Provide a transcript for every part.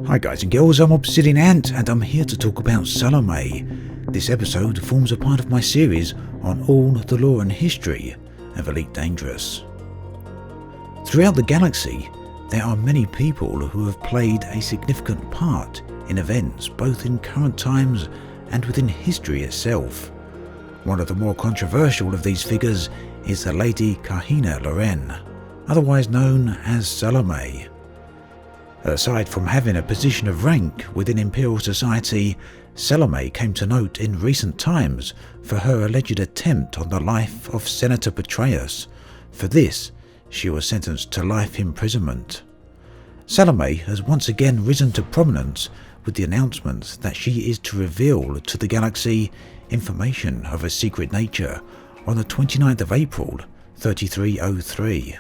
Hi guys and girls, I'm Obsidian Ant and I'm here to talk about Salomé. This episode forms a part of my series on all the lore and history of Elite Dangerous. Throughout the galaxy, there are many people who have played a significant part in events both in current times and within history itself. One of the more controversial of these figures is the Lady Kahina Loren, otherwise known as Salomé. Aside from having a position of rank within Imperial society, Salomé came to note in recent times for her alleged attempt on the life of Senator Petraeus. For this, she was sentenced to life imprisonment. Salomé has once again risen to prominence with the announcement that she is to reveal to the galaxy information of a secret nature on the 29th of April, 3303.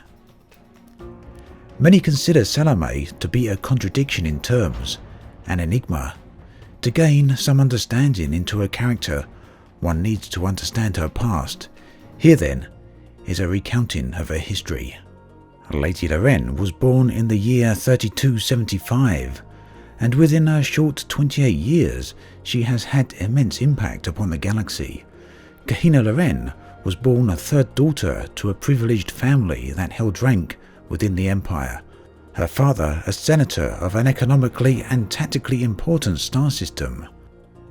Many consider Salomé to be a contradiction in terms, an enigma. To gain some understanding into her character, one needs to understand her past. Here then is a recounting of her history. Lady Loren was born in the year 3275, and within her short 28 years she has had immense impact upon the galaxy. Kahina Loren was born a third daughter to a privileged family that held rank within the Empire. Her father a senator of an economically and tactically important star system.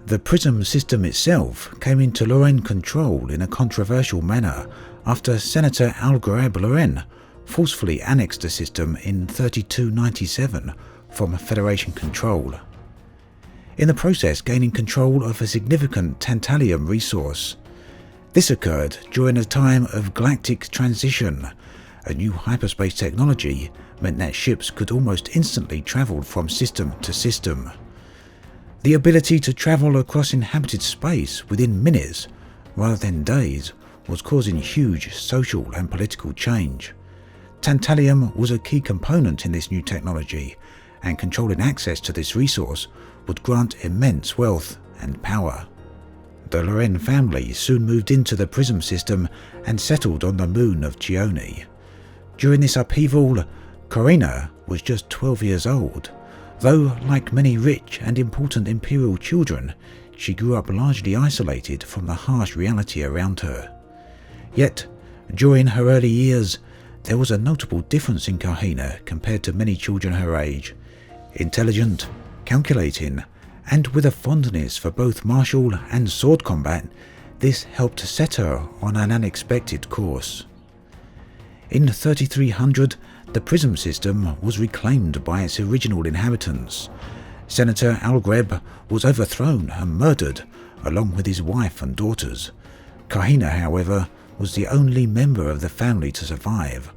The Prism system itself came into Loren control in a controversial manner after Senator Algareb Loren forcefully annexed the system in 3297 from Federation control, in the process gaining control of a significant Tantalium resource. This occurred during a time of galactic transition. A new hyperspace technology meant that ships could almost instantly travel from system to system. The ability to travel across inhabited space within minutes rather than days was causing huge social and political change. Tantalium was a key component in this new technology, and controlling access to this resource would grant immense wealth and power. The Loren family soon moved into the Prism system and settled on the moon of Chione. During this upheaval, Corina was just 12 years old, though like many rich and important Imperial children, she grew up largely isolated from the harsh reality around her. Yet, during her early years, there was a notable difference in Kahina compared to many children her age. Intelligent, calculating, and with a fondness for both martial and sword combat, this helped set her on an unexpected course. In 3300, the Prism system was reclaimed by its original inhabitants. Senator Algareb was overthrown and murdered, along with his wife and daughters. Kahina, however, was the only member of the family to survive,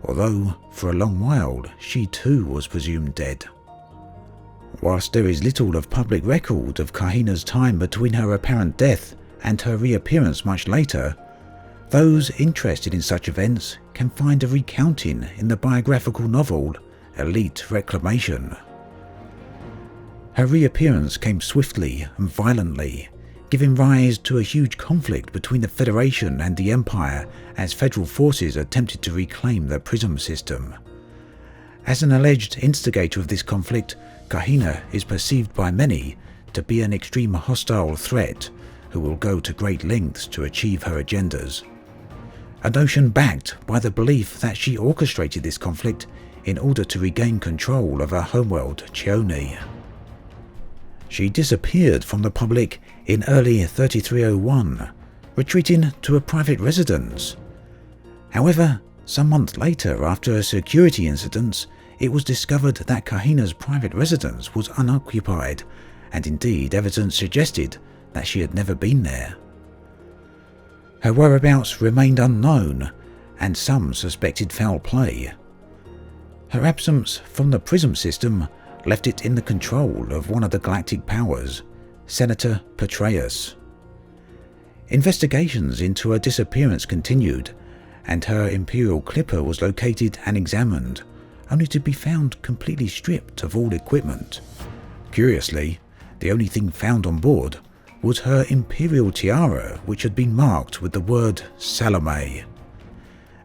although for a long while she too was presumed dead. Whilst there is little of public record of Kahina's time between her apparent death and her reappearance much later, those interested in such events can find a recounting in the biographical novel Elite Reclamation. Her reappearance came swiftly and violently, giving rise to a huge conflict between the Federation and the Empire as federal forces attempted to reclaim the Prism system. As an alleged instigator of this conflict, Kahina is perceived by many to be an extreme hostile threat who will go to great lengths to achieve her agendas. A notion backed by the belief that she orchestrated this conflict in order to regain control of her homeworld, Chione. She disappeared from the public in early 3301, retreating to a private residence. However, some months later, after a security incident, it was discovered that Kahina's private residence was unoccupied, and indeed evidence suggested that she had never been there. Her whereabouts remained unknown, and some suspected foul play. Her absence from the Prism system left it in the control of one of the galactic powers, Senator Petraeus. Investigations into her disappearance continued, and her Imperial clipper was located and examined, only to be found completely stripped of all equipment. Curiously, the only thing found on board was her Imperial tiara, which had been marked with the word Salomé.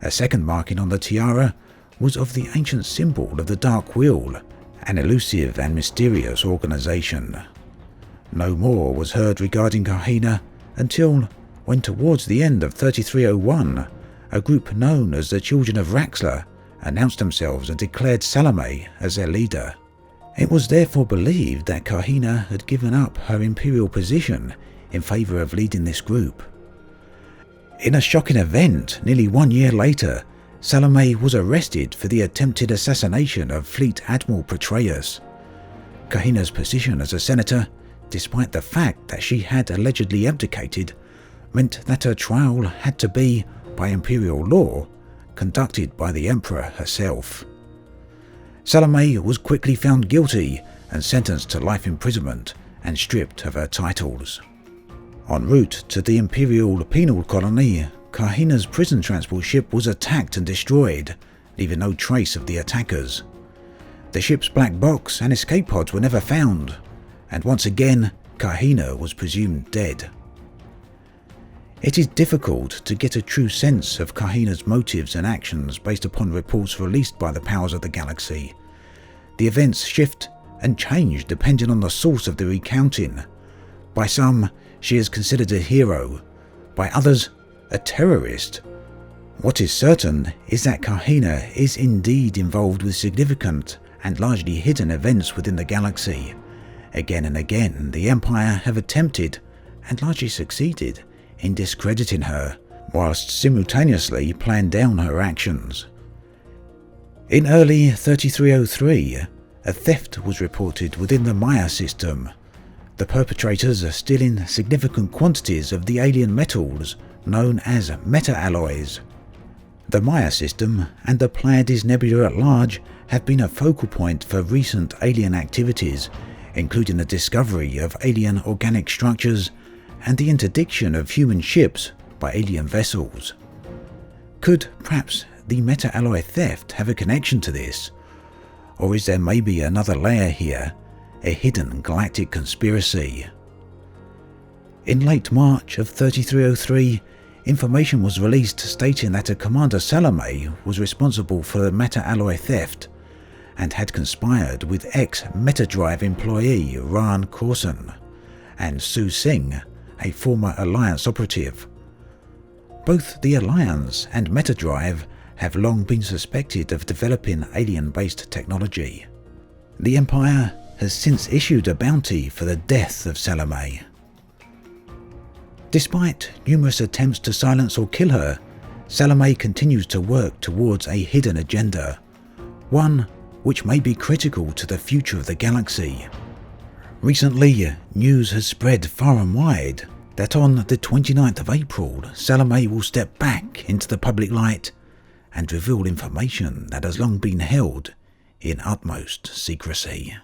A second marking on the tiara was of the ancient symbol of the Dark Wheel, an elusive and mysterious organization. No more was heard regarding Kahina until when, towards the end of 3301, a group known as the Children of Raxla announced themselves and declared Salomé as their leader. It was therefore believed that Kahina had given up her imperial position in favour of leading this group. In a shocking event, nearly 1 year later, Salomé was arrested for the attempted assassination of Fleet Admiral Petraeus. Kahina's position as a senator, despite the fact that she had allegedly abdicated, meant that her trial had to be, by imperial law, conducted by the emperor herself. Salomé was quickly found guilty and sentenced to life imprisonment and stripped of her titles. En route to the imperial penal colony, Kahina's prison transport ship was attacked and destroyed, leaving no trace of the attackers. The ship's black box and escape pods were never found, and once again, Kahina was presumed dead. It is difficult to get a true sense of Kahina's motives and actions based upon reports released by the powers of the galaxy. The events shift and change depending on the source of the recounting. By some, she is considered a hero, by others, a terrorist. What is certain is that Kahina is indeed involved with significant and largely hidden events within the galaxy. Again and again, the Empire have attempted, and largely succeeded, in discrediting her, whilst simultaneously playing down her actions. In early 3303, a theft was reported within the Maya system, the perpetrators are stealing significant quantities of the alien metals known as meta-alloys. The Maya system and the Pleiades Nebula at large have been a focal point for recent alien activities, including the discovery of alien organic structures and the interdiction of human ships by alien vessels. Could perhaps the meta-alloy theft have a connection to this? Or is there maybe another layer here, a hidden galactic conspiracy? In late March of 3303, information was released stating that a Commander Salomé was responsible for the meta-alloy theft and had conspired with ex-Metadrive employee Ran Corson and Su Singh, a former Alliance operative. Both the Alliance and Metadrive have long been suspected of developing alien-based technology. The Empire has since issued a bounty for the death of Salomé. Despite numerous attempts to silence or kill her, Salomé continues to work towards a hidden agenda, one which may be critical to the future of the galaxy. Recently, news has spread far and wide that on the 29th of April, Salomé will step back into the public light and reveal information that has long been held in utmost secrecy.